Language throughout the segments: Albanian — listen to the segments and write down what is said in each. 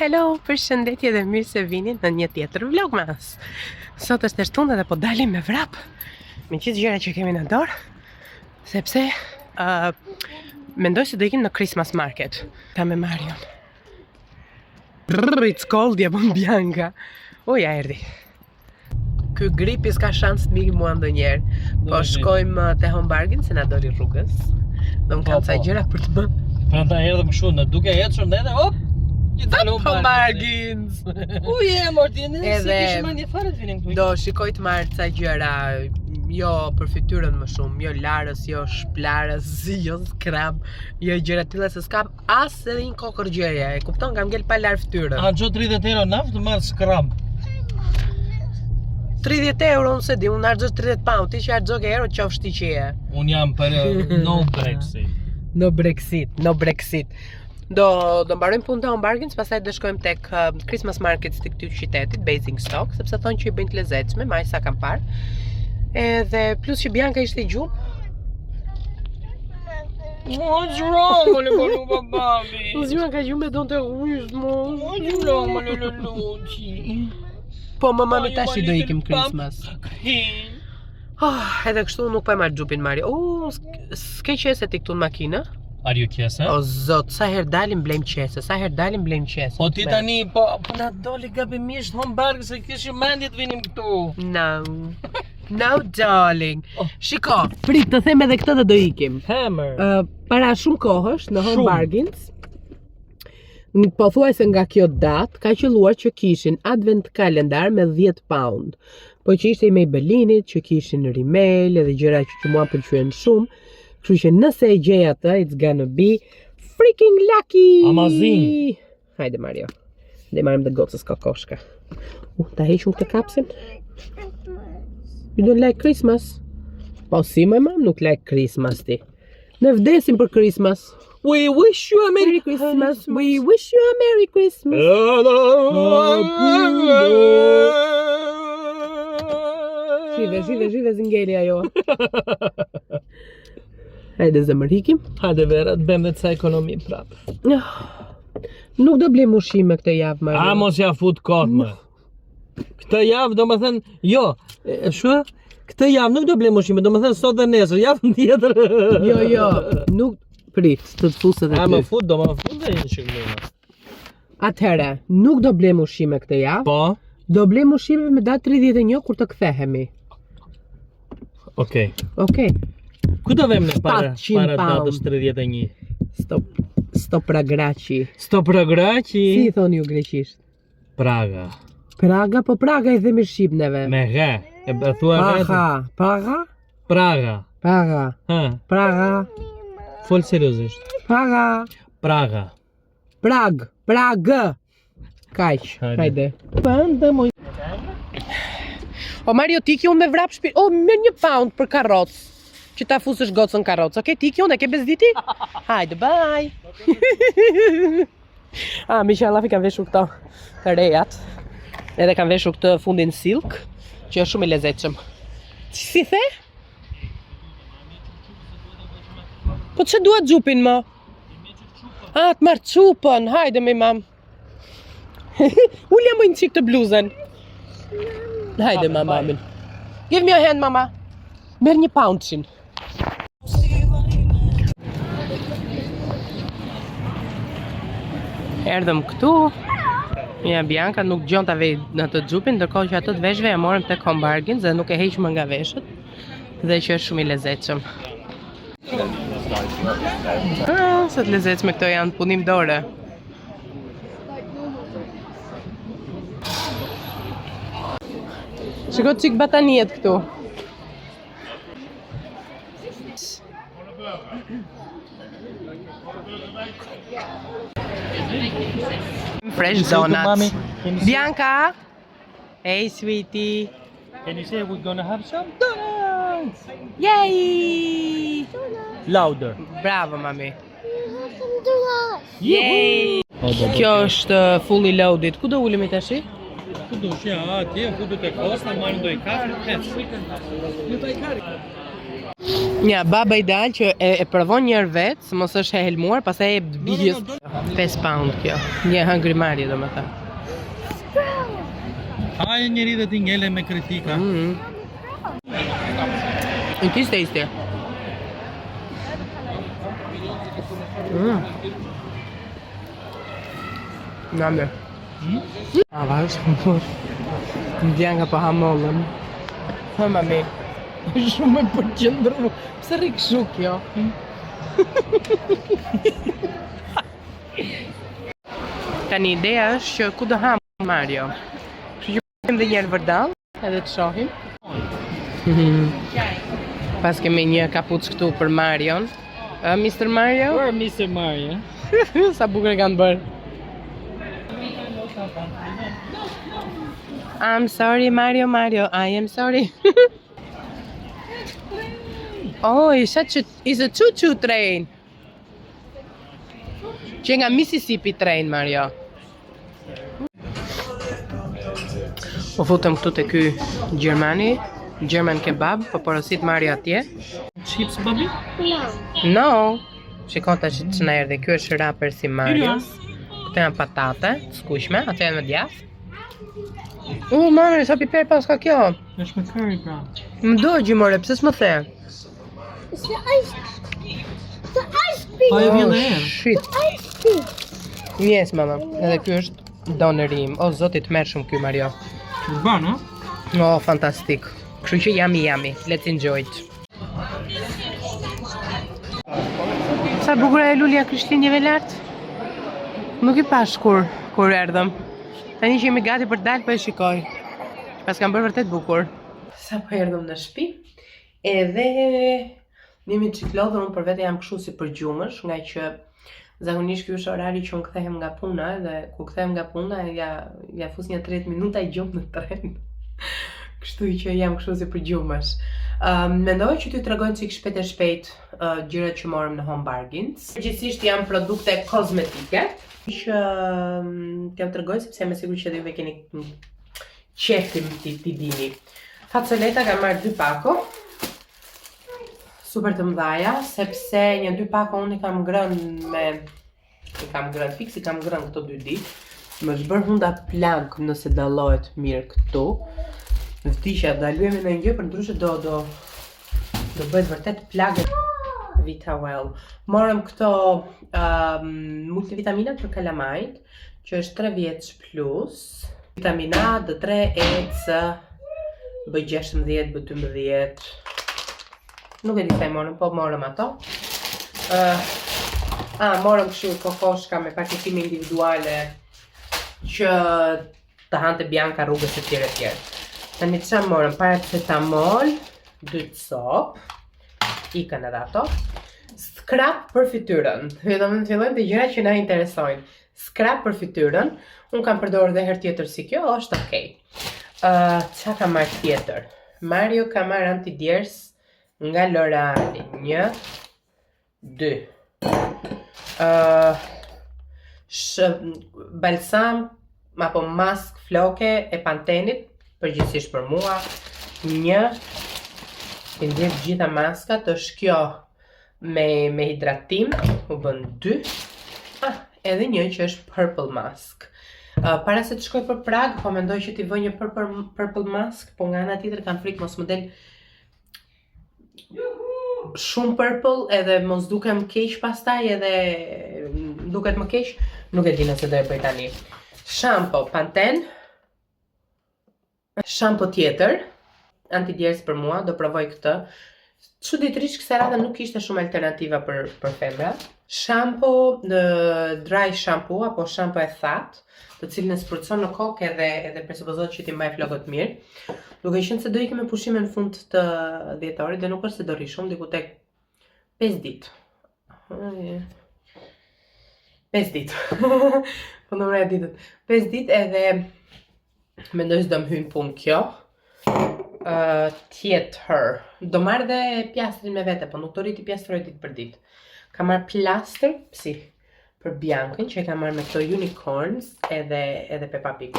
Hello, përshëndetje dhe mirë se vini në një tjetër Vlogmas. Sot është e Shtunë dhe po dalim me vrap me gjithë gjëra që kemi në dorë, sepse mendoj se do ikim në Christmas market. Ta me Marion. It's cold, ja bën Bianca. Ja erdi. Ky gripi s'ka shans të miki mua ndonjëherë. Po shkojmë te Hombargin se na doli rrugës. Do më kanë ca gjëra për të bërë. Prandaj erdhëm kështu në duke ecur ne dhe hop. Hombargins. Martin, se kishim një fare të vinim këtu. Do shikoj të marr ca gjëra, jo për fytyrën më shumë, jo larës, jo shplarës, jo skrab, jo gjëra të tilla se s'kam as edhe një kokër gjëje. E kupton, kam ngel pa lar fytyrën. A xho 30 euro naftë të marr skrab. 30 euro, unë se di, unë arxhoj 30 pound, ti që arxhoj euro qofsh ti që je. Unë jam për no Brexit. No Brexit. Do mbarojmë punë te Hombargins, pastaj do shkojmë tek Christmas markets të këtij qytetit, Basic Stock, sepse thonë që i bëjnë të lezetshme, më sa kam parë. Edhe plus që Bianca ishte i gjumë. What's wrong, my baby? Bianca gjumë donte ujë, What's wrong, my luci? Po mami tash do ikim Christmas. Edhe kështu nuk po e marr xhupin Mario. S'ke qese ti këtu në makinë? Are you qese? O zot, sa herë dalim blejmë qese, Po ti tani, po na doli gabimisht Hombarg se kishim mendje të vinim këtu. No darling. Shiko, prit të them edhe këtë dhe do ikim. Hammer. Para shumë kohësh në Hombargins, po thuaj se nga kjo datë, ka qelluar që kishin advent kalendar me 10 pound. Po që ishte i Maybellinit, që kishin rimel edhe gjëra që mua pëlqyen shumë. Kështu që nëse e gjej atë, it's gonna be freaking lucky! Amazing! Hajde Mario, dhe marrim dhe gocës kokoshka. Ta heqëm këtë kapsin? You don't like Christmas? Po si më mam nuk like Christmas ti. Ne vdesim për Christmas. We wish you a Merry Christmas. We wish you a Merry Christmas. Shive zingeli ajo. Hajde zemër hikim. Hajde Vera, të bëjmë dhe ca ekonomi prapë. Nuk do blem ushqime këtë javë, Mario. A mos ja fut kot më. Këtë javë do më thënë, jo, këtë javë nuk do blem ushqime, do më thënë sot dhe nesër, javë tjetër. Jo, nuk prit, të të fusë dhe ty. A më fut, do më fut dhe një shikëllime. Atëherë, nuk do blem ushqime këtë javë. Po? Do blem ushqime me datë 31 kur të kthehemi. Okej. Ku do vem në para datës 31? Stopragraci. Stopragraci? Si i thoni ju greqisht? Praga. Praga, po Praga i themi shqipneve. Me ghe. E thua vetë? Praga. Praga. Fol seriozisht. Praga. Pragë. Kaq, hajde. O Mario, ti ki unë me vrap shpi. Merr 1 pound për karrocë. Që ta fusësh gocën karrocë. Okej, ti ki unë, e ke bezditi? Hajde, bye. Mi që allafi kanë veshur këto të rejat. Edhe kanë veshur këtë fundin silk, që është shumë i lezetshëm. Si the? Po që duat xhupin më? Të marr çupën, hajde me mam. Ulja më një qik të bluzën. Hajde mamin. Give me a hand, mama. Merr 1 poundshin. Erdhëm këtu. Bianca nuk gjon ta vej në të xhupin, ndërkohë që ato të veshve ja morëm tek Hombargins dhe nuk e heqëm nga veshët. Dhe që është shumë i lezetshëm. Sa të lezetshme këto janë, punim dore. Shiko qik batanijet këtu. Fresh donuts. Bianca! Hey, sweetie. Can you say we're gonna have some donuts? Yay! Louder. Bravo, mami. Yay! Kjo është fully loaded. Ku do ulemi tash? Ku do shi atje, ku do të kosta, marrë do i kafë, Ja, baba ideal që e provon një herë vetë, së mos është e helmuar, pastaj e jep bijës. 5 pound kjo. Një hungry Mario domethënë. Hajde njeri dhe ti ngele me kritika. It is tasty. Name. A vazh shumë. Ndjenga po hamollën. Ha mami. Shumë e përqendruar. Pse rri kështu kjo? Tani ideja është që ku do ham Mario. Kështu që kem dhe njerë vërdall, edhe të shohim. Pas kemi një kapuc këtu për Marion. Mr. Mario? Where Mr. Mario? Sa bukur e kanë bërë. I'm sorry Mario, I am sorry. Oh, it's a choo-choo train. Që nga Mississippi train, Mario. U futëm këtu të ky Gjermani, German kebab, po porosit Mario atje. Chips babi? No. Shikon tash që na erdhi, ky është raper si Mario. Këto janë patate, të skuqme, ato janë me djath. Mami, sa piper pas ka kjo? Është me curry pra. Më dogji more, pse s'më the? It's the ice cream. Pa e vjen dhe herë. Shit. Ice cream. Yes, mama. Edhe ky është doneri im. O zoti të mërshëm ky Mario. Ban, ha? Oh, fantastik. Kështu që yummy. Let's enjoy it. Sa bukur e lulja Krishtinjeve lart. Nuk i pash kur erdhëm. Tani që jemi gati për dalë, po e shikoj. Pas kam bërë vërtet bukur. Sa po erdhëm në shtëpi, edhe jemi çiklodhur, unë për vete jam kështu si për gjumësh, nga që zakonisht ky është orari që unë kthehem nga puna, dhe ku kthehem nga puna ja fus një 30 minuta i gjumë në tren. Kështu që jam kështu si për gjumësh. Mendoj që t'ju tregoj çik shpejt e shpejt gjërat që morëm në home bargains. Gjithsesi janë produkte kozmetike që t'jam tregoj sepse me siguri që edhe juve keni qefim t'i dini. Fasoleta kam marrë 2 pako. Super të mëdhaja, sepse një 2 pako unë i kam ngrënë fix, i kam ngrënë këto 2 ditë. Më është bërë hunda plank nëse dallohet mirë këtu. Vdisha, dalujemi në një për ndryshe do bëhet vërtet plagë. Vita Well. Morëm këto multivitaminat për kalamajt, që është 3 vjeç plus. Vitamina D3, E, C, B16, B12. Nuk e di sa i morëm, po morëm ato. Morëm kështu kokoshka me paketime individuale që të hante Bianca rrugës e tjere. Tani ç'a morëm? Paracetamol, 2 copë, ikën edhe ato. Scrap për fytyrën. Vetëm të fillojmë të gjërat që na interesojnë. Scrap për fytyrën. Unë kam përdorur edhe herë tjetër si kjo, është okay. Ç'a kam marrë tjetër? Mario ka marrë antidjers nga L'Oreal. 1, 2. Balsam apo mask floke e Pantenit, përgjithsisht për mua. 1. I ndjek gjitha maskat, është kjo me hidratim, u bën 2. Edhe një që është purple mask. Para se të shkoj për Prag, po mendoj që t'i vëj një purple mask, po nga ana tjetër kam frikë mos më del shumë purple edhe mos dukem keq pastaj edhe duket më keq, nuk e di nëse do e bëj tani. Shampo Pantene. Shampo tjetër, antidjers për mua, do provoj këtë. Çuditërisht kësaj radhe nuk ishte shumë alternativa për femra. Shampo dry shampoo apo shampo e thatë, të cilën e sprutson në kokë edhe presupozohet që t'i mbaj flokët mirë. Duke qenë se do ikim me pushime në fund të dhjetorit dhe nuk është se do rri shumë, diku tek 5 ditë. 5 ditë. Po numra e ditët. 5 ditë edhe mendoj se do më hyjnë punë kjo. Tjetër. Do marrë dhe pjastrin me vete, po nuk do rriti pjastroj ditë për ditë. Ka marrë plastër, për Biancën, që e ka marrë me këto unicorns edhe Peppa Pig.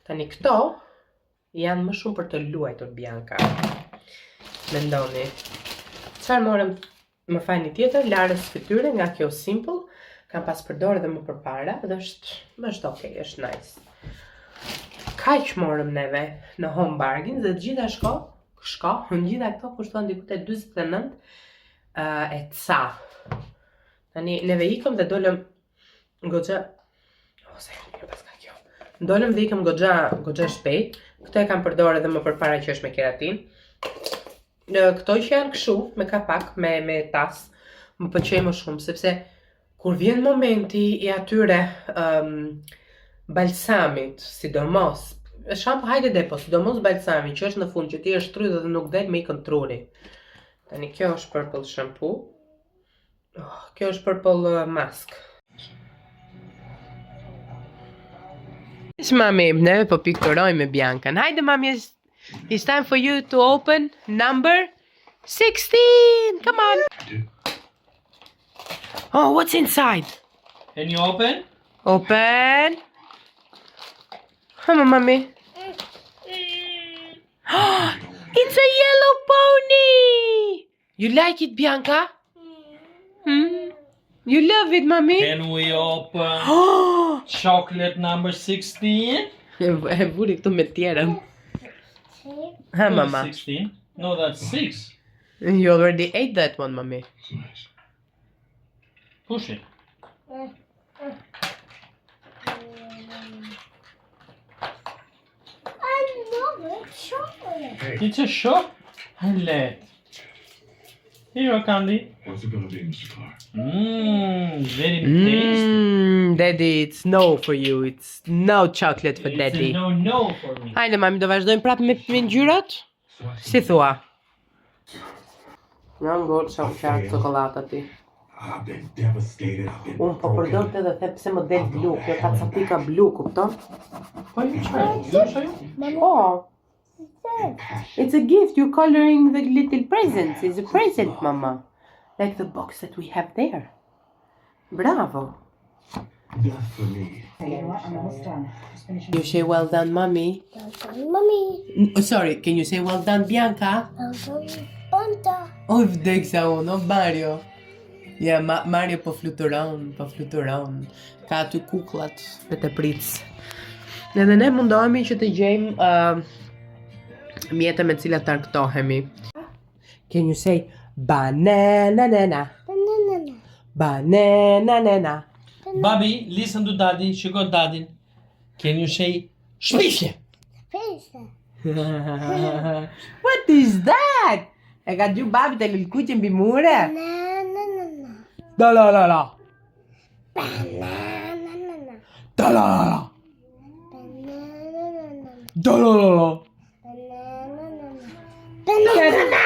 Tani këto janë më shumë për të luajtur Bianca. Mendoni. Çfarë morëm më fajni tjetër, larës fytyre nga kjo simple, kam pas përdorur edhe më përpara dhe është okay, është nice. Kaq morëm neve në home bargains dhe gjitha gjitha këto kushton diku te 49 e ca. Tani neve ikëm dhe dolëm goxha Ndolëm dhe ikëm goxha shpejt. Këto e kam përdorur edhe më përpara që është me keratin. Këto që janë kështu me kapak, me tas, më pëlqejnë më shumë sepse kur vjen momenti i atyre balsamit, sidomos, sidomos balsami që është në fund që ti e shtrydh dhe nuk del me ikën truri. Tani kjo është purple shampoo. Kjo është purple mask. Mami, neve po pikturojmë me Biancan. Hajde mami, it's time for you to open number 16. Come on. Oh, what's inside? Can you open? Open. Come on, mommy. It's a yellow pony. You like it, Bianca? You love it, mommy? Can we open chocolate number 16? E vuri këtu me tjerën. Ha, No, mama. 16. No, that's 6. You already ate that one, mommy. Push it. I love it. Chocolate. It's a chocolate. Here, candy. What's it gonna be, Mr. Clark? Very tasty. Daddy, it's no for you. It's no chocolate for It's daddy. a no for me. Hajde, mami, do vazhdojmë prapë me ngjyrat? Si thua? Nga ngorë qartë çokolata ti. I've been devastated. I've been Unë po përdor të dhe the pse më del blu, kjo ka capika blu, kupton? Po, it's a gift, you're coloring the little presents. It's a present, mama. Like the box that we have there. Bravo. That's for me. You say well done, mommy. Mommy. Sorry, can you say well done, Bianca? Panta. Oh, vdeksa unë, Mario. Ja, Mario po fluturon. Ka aty kukullat me të pritës. Edhe ne mundohemi që të gjejmë mjete me cilat të argëtohemi. Can you say banana nana? Banana. Banana nana. Bobby, listen to daddy. Shiko daddy. Can you say shpishje? Pizza. What is that? E ka dy babi të lëlkuqe mbi mure? Banana. Da la la la. Banana. Da la la la. Banana. Da la la la. Banana. Banana.